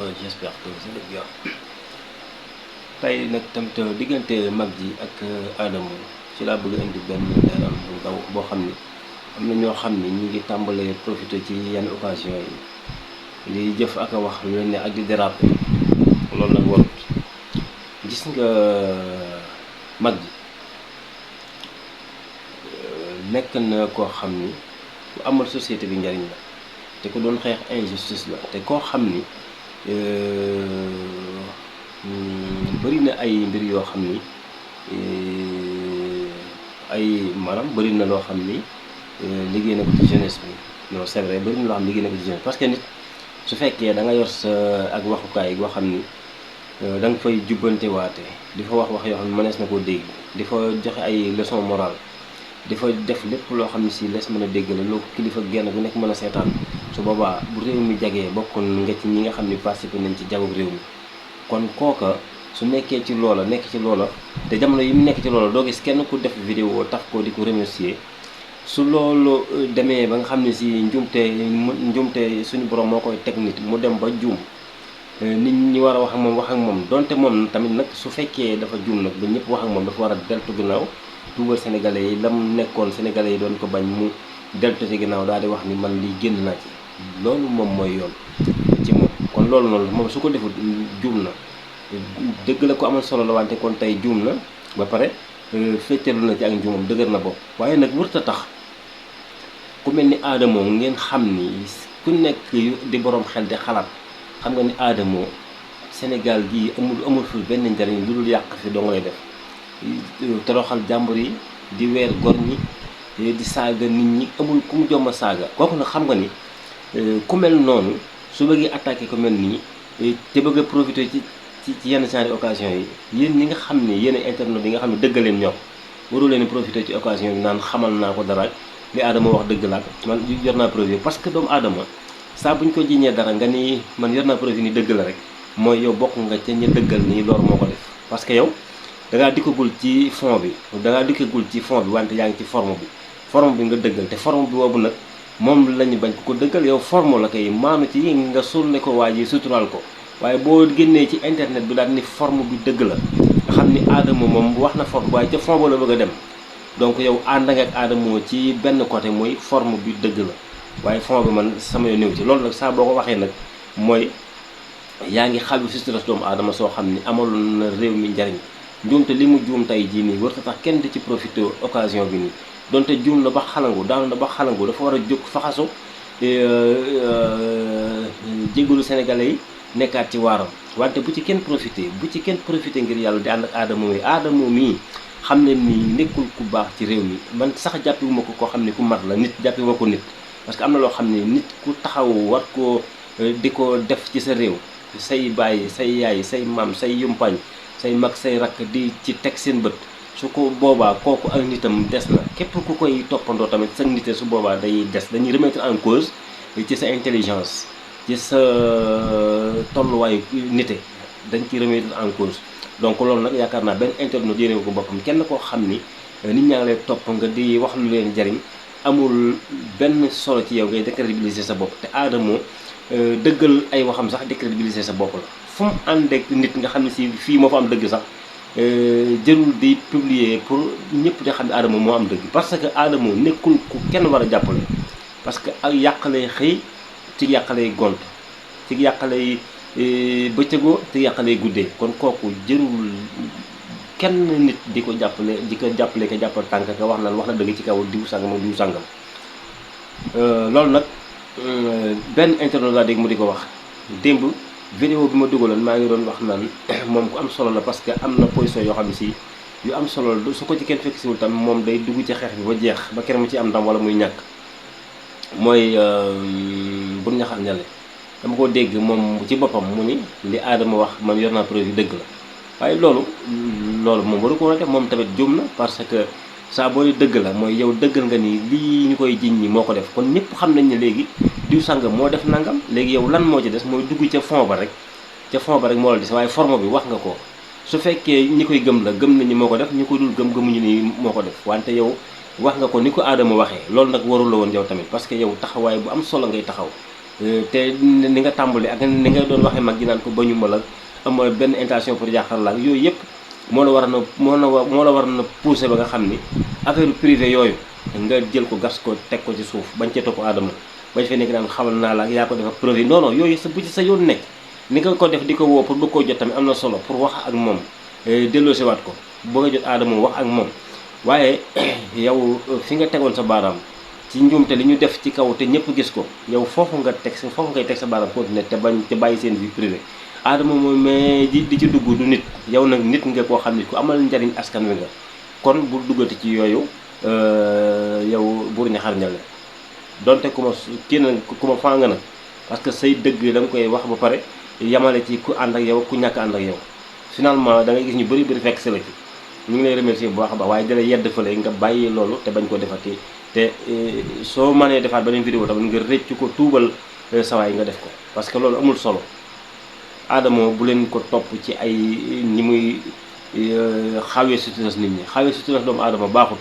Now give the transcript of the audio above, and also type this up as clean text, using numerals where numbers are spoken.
J'espère que vous allez bien. tey nag tamit diggante mag ji ak Adamo ci laa bëgg indi benn leeral bu ndaw boo xam ni am na ñoo xam ni ñu ngi tàmbalee profité ci yenn occasion yi di jëf ak a wax lu leen ne ak di déraper loolu nag warut. gis nga mag ji nekk na koo xam ni ku amal société bi njariñ la te ku doon xeex injustice la te koo xam ni bëri na ay mbir yoo xam ni ay maanaam bëri na loo xam ni liggéey na ko ci jeunesse bi non c'est vrai bëri na loo xam liggéey na ko ci jeunesse parce que nit su fekkee da nga yor sa ak waxukaay boo xam ni da nga fay jubbante waate di fa wax yoo xam ne mënees na koo dégg di fa joxe ay leçon morale di fa def lépp loo xam ne si lees mën a dégg la loo kilifa genn bu nekk mën a seetaan su boobaa bu réew mi jagee bokkoon nga ci ñi nga xam ne participé nañ ci jagub réew mi kon kooka su nekkee ci loola nekk ci loola te jamono yi mu nekk ci loola doo gis kenn ku def vidéo taf ko di ko remercier su loolu demee ba nga xam ne si njumte suñu borom moo koy teg nit mu dem ba juum nit ñi war a wax ak moom donte moom tamit nag su fekkee dafa juum nag ba ñëpp wax ak moom dafa war a deltu ginnaaw tuubal sénégalais yi lam nekkoon sénégalais yi doon ko bañ mu deltu ci ginnaaw daal di wax ni man lii génn naa ci loolu moom mooy yoon ci moom. kon loolu noonu moom su ko defut juum na dëgg la ko amal solo la wante kon tey juum na ba pare féetalu na ci ak njuumam dëgër na bopp waaye nag wërta tax ku mel ni Adamo ngeen xam ni ku nekk di borom xel di xalaat xam nga ni Adamo Sénégal gii amul fi benn njariñ lu dul yàq fi doo ngay def toroxal jàmbur yi di weer gor ñi di saaga nit ñi amul ku mu jomma saaga kooku nag xam nga ni ku mel noonu su bëggee attaqué ko mel nii te bëgg a profité ci yenn genre occasion yi yéen ñi nga xam ne yéen internet yi nga xam ne dëgg leen ñor waru leen profité ci occasion bi naan xamal naa ko dara li Adamo wax dëgg laa man yor naa preuve parce que doomu aadama saa bu ñu ko jiiñee dara nga ni man yor naa preuve ni dëgg la rek mooy yow bokk nga ca ña dëggal nii loolu moo ko def parce que yow da ngaa dikkagul ci fond bi wante yaa ngi ci forme bi nga dëggal te forme bi boobu nag moom lañu bañ ko dëggal yow forme la koy maanu ci nga suul ne ko waa ji suturaal ko waaye boo génnee ci internet bi daal ni forme bi dëgg la nga xam ni Adamo moom wax na forme waaye ca fond ba la bëgg a dem donc yow ànd nga ak Adamo ci benn côté mooy forme bi dëgg la waaye fond bi man sama yoon néew ci loolu nag saa boo ko waxee nag mooy yaa ngi xal bi suturas doomu aadama soo xam ni amaloon na réew mi njariñ njuumte li mu juum tey jii nii warta tax kenn di ci profité occasion bi nii donte juum na ba xalangu daanu na ba xalangu dafa war a jóg faxasu jégalu sénégalais yi nekkaat ci waaram wante bu ci kenn profité ngir yàlla di ànd ak Adamo mii xam ne nii nekkul ku baax ci réew mi man sax jàppewuma ko koo xam ne ku mat la nit jàppewuma ko nit parce que am na loo xam ne nit ku taxaw war koo di ko def ci sa réew say baay say yaay say maam say yumpaañ say mag say rakk di ci teg seen bët su ko boobaa kooku ak nitam des na képp ku koy toppandoo tamit sa nite su boobaa day des dañuy remettre en cause ci sa intelligence ci sa tolluwaayu nite dañ ciy remettre en cause donc loolu nag yaakaar naa benn internet yéene ko boppam kenn koo xam ni nit ñaa ngi lay topp nga di wax lu leen jariñ amul benn solo ci yow ngay décrédibiliser sa bopp te Adamo dëggal ay waxam sax décrédibiliser sa bopp la fu mu ànd ak nit nga xam ne si fii moo fa am dëgg sax jërul di publier pour ñëpp di xam ne Adamo moo am dëgg parce que Adamo nekkul ku kenn war a jàppale parce que ak yàq lay xëy ci yàq lay gont ci yàq lay bëccëgoo ci yàq lay guddee kon kooku jërul kenn nit di ko jàppale ko jàppal tànk ka wax na dëgg ci kaw diw sàngam ak diw sàngam loolu nag benn internet laa dégg mu di ko wax démb vidéo bi ma dugaloon maa ngi doon wax naan moom ku am solo la parce que am na position yoo xam ne si yu am solo la su ko ci kenn fekk siwul tam moom day dugg ci xeex bi ba jeex ba kenn mu ci am ndam wala muy ñàkk mooy bu ñaxal ñale dama ko dégg moom ci boppam mu ni li Adamo wax man yor naa preuve yi dëgg la waaye loolu moom waru ko woon a def moom tamit juum na parce que saa booy dëgg la mooy yow dëggal nga ni lii ñu koy jiñ ñi moo ko def kon ñëpp xam nañ ne léegi diw sàngam moo def nangam léegi yow lan moo ci des mooy dugg ca fond ba rek moo la des waaye forme bi wax nga ko su fekkee ñi koy gëm la gëm nañu moo ko def ñi ko dul gëmuñu ni moo ko def wante yow wax nga ko ni ko Adamo waxee loolu nag warul la woon yow tamit parce que yow taxawaay bu am solo ngay taxaw te ni nga tàmbali ak ni nga doon waxee mag ji naan ko bañu ma la amoo benn intention pour jàkkaar la ak yooyu yëpp moo la war na moo la war na pousser ba nga xam ni affaire privé yooyu nga jël ko gas ko teg ko ci suuf bañ cee topp aadama bañ fee nekk naan xamal naa la ak yaa ko def ak preuve yi non non yooyu sa bu ci sa yoon nekk ni nga ko def di ko woo pour bëgg koo jot tamit am na solo pour wax ak moom delloosiwaat ko bëgg a jot aadama wax ak moom waaye yow fi nga tegoon sa baaraam ci njuumte li ñu def ci kaw te ñëpp gis ko yow foofu ngay teg sa baaraam continuer te bàyyi seen vie privée aadama moom mais di ci dugg du nit yow nag nit nga koo xam ne ku amal njariñ askan wi nga kon bu duggati ci yooyu yow buur ñaxar ña la donte ku ma faa nga nag parce que say dëgg da nga koy wax ba pare yamale ci ku ànd ak yow ku ñàkk ànd ak yow finalement da ngay gis ñu bëri fekk si la ci ñu ngi lay remercier bu baax a baax waaye dala yedd fële nga bàyyi loolu te bañ ko defati te soo mënee defaat beneen vidéo tamit nga rëcc ko tuubal sawaay nga def ko parce que loolu amul solo aadama bu leen ko topp ci ay ni muy xawee suturas nit ñi xawee suturas doomu aadama baaxul